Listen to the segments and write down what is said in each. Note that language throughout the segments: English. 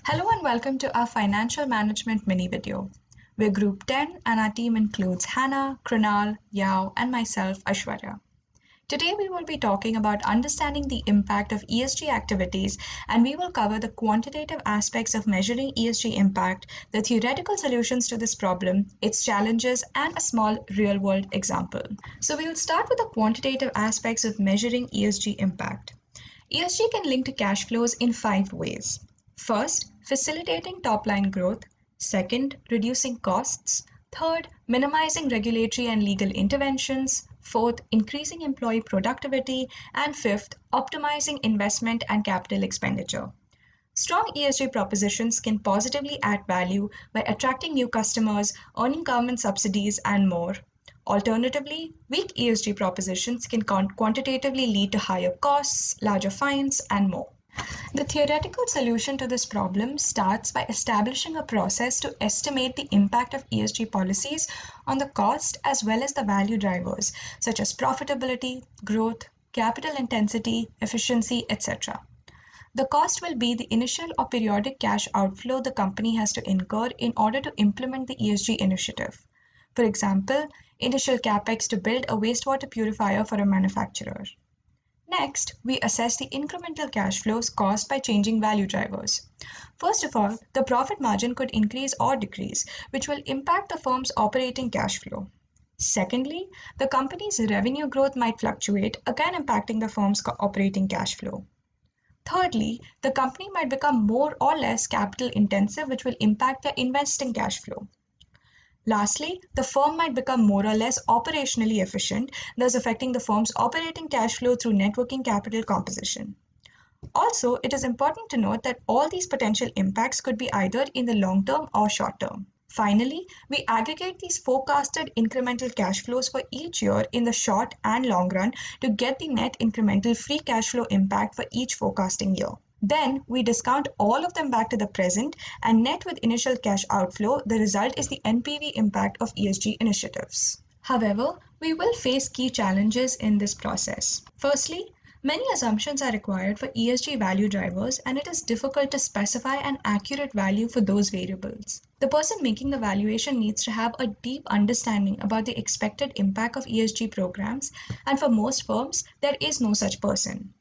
Hello and welcome to our financial management mini video. We're Group 10 and our team includes Hannah, Krunal, Yao, and myself, Aishwarya. Today we will be talking about understanding the impact of ESG activities, and we will cover the quantitative aspects of measuring ESG impact, the theoretical solutions to this problem, its challenges, and a small real-world example. So we'll start with the quantitative aspects of measuring ESG impact. ESG can link to cash flows in 5 ways. First, facilitating top-line growth. Second, reducing costs. Third, minimizing regulatory and legal interventions. Fourth, increasing employee productivity. And fifth, optimizing investment and capital expenditure. Strong ESG propositions can positively add value by attracting new customers, earning government subsidies, and more. Alternatively, weak ESG propositions can quantitatively lead to higher costs, larger fines, and more. The theoretical solution to this problem starts by establishing a process to estimate the impact of ESG policies on the cost as well as the value drivers, such as profitability, growth, capital intensity, efficiency, etc. The cost will be the initial or periodic cash outflow the company has to incur in order to implement the ESG initiative. For example, initial capex to build a wastewater purifier for a manufacturer. Next, we assess the incremental cash flows caused by changing value drivers. First of all, the profit margin could increase or decrease, which will impact the firm's operating cash flow. Secondly, the company's revenue growth might fluctuate, again impacting the firm's operating cash flow. Thirdly, the company might become more or less capital intensive, which will impact their investing cash flow. Lastly, the firm might become more or less operationally efficient, thus affecting the firm's operating cash flow through net working capital composition. Also, it is important to note that all these potential impacts could be either in the long term or short term. Finally, we aggregate these forecasted incremental cash flows for each year in the short and long run to get the net incremental free cash flow impact for each forecasting year. Then we discount all of them back to the present and net with initial cash outflow. The result is the NPV impact of ESG initiatives. However, we will face key challenges in this process. Firstly, many assumptions are required for ESG value drivers, and it is difficult to specify an accurate value for those variables. The person making the valuation needs to have a deep understanding about the expected impact of ESG programs, and for most firms, there is no such person.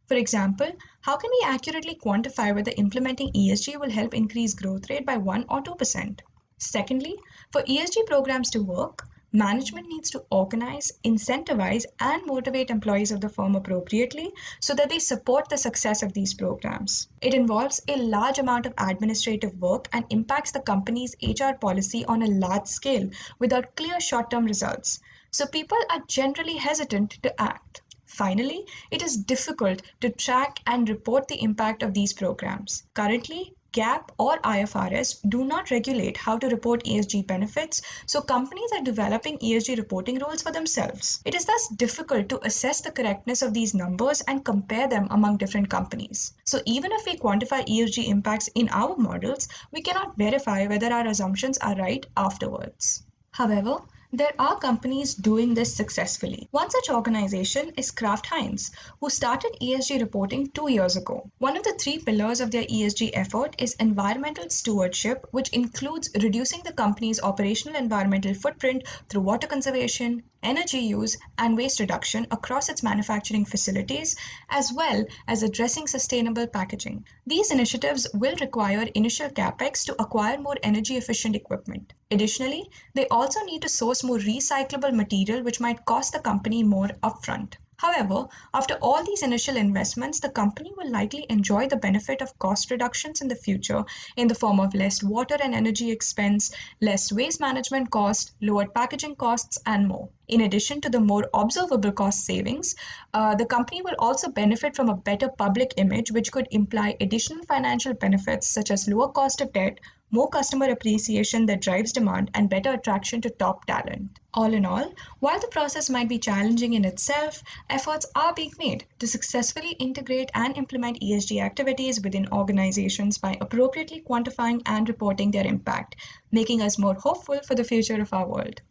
For example, how can we accurately quantify whether implementing ESG will help increase growth rate by 1 or 2%? Secondly, for ESG programs to work, management needs to organize, incentivize, and motivate employees of the firm appropriately so that they support the success of these programs. It involves a large amount of administrative work and impacts the company's HR policy on a large scale without clear short-term results. So people are generally hesitant to act. Finally, it is difficult to track and report the impact of these programs. Currently, GAAP or IFRS do not regulate how to report ESG benefits, so companies are developing ESG reporting rules for themselves. It is thus difficult to assess the correctness of these numbers and compare them among different companies. So even if we quantify ESG impacts in our models, we cannot verify whether our assumptions are right afterwards. However, there are companies doing this successfully. One such organization is Kraft Heinz, who started ESG reporting 2 years ago. One of the 3 pillars of their ESG effort is environmental stewardship, which includes reducing the company's operational environmental footprint through water conservation, energy use, and waste reduction across its manufacturing facilities, as well as addressing sustainable packaging. These initiatives will require initial capex to acquire more energy-efficient equipment. Additionally, they also need to source more recyclable material, which might cost the company more upfront. However, after all these initial investments, the company will likely enjoy the benefit of cost reductions in the future in the form of less water and energy expense, less waste management cost, lowered packaging costs, and more. In addition to the more observable cost savings, the company will also benefit from a better public image, which could imply additional financial benefits such as lower cost of debt, more customer appreciation that drives demand, and better attraction to top talent. All in all, while the process might be challenging in itself, efforts are being made to successfully integrate and implement ESG activities within organizations by appropriately quantifying and reporting their impact, making us more hopeful for the future of our world.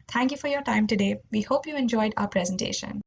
Thank you for your time today. We hope you enjoyed our presentation.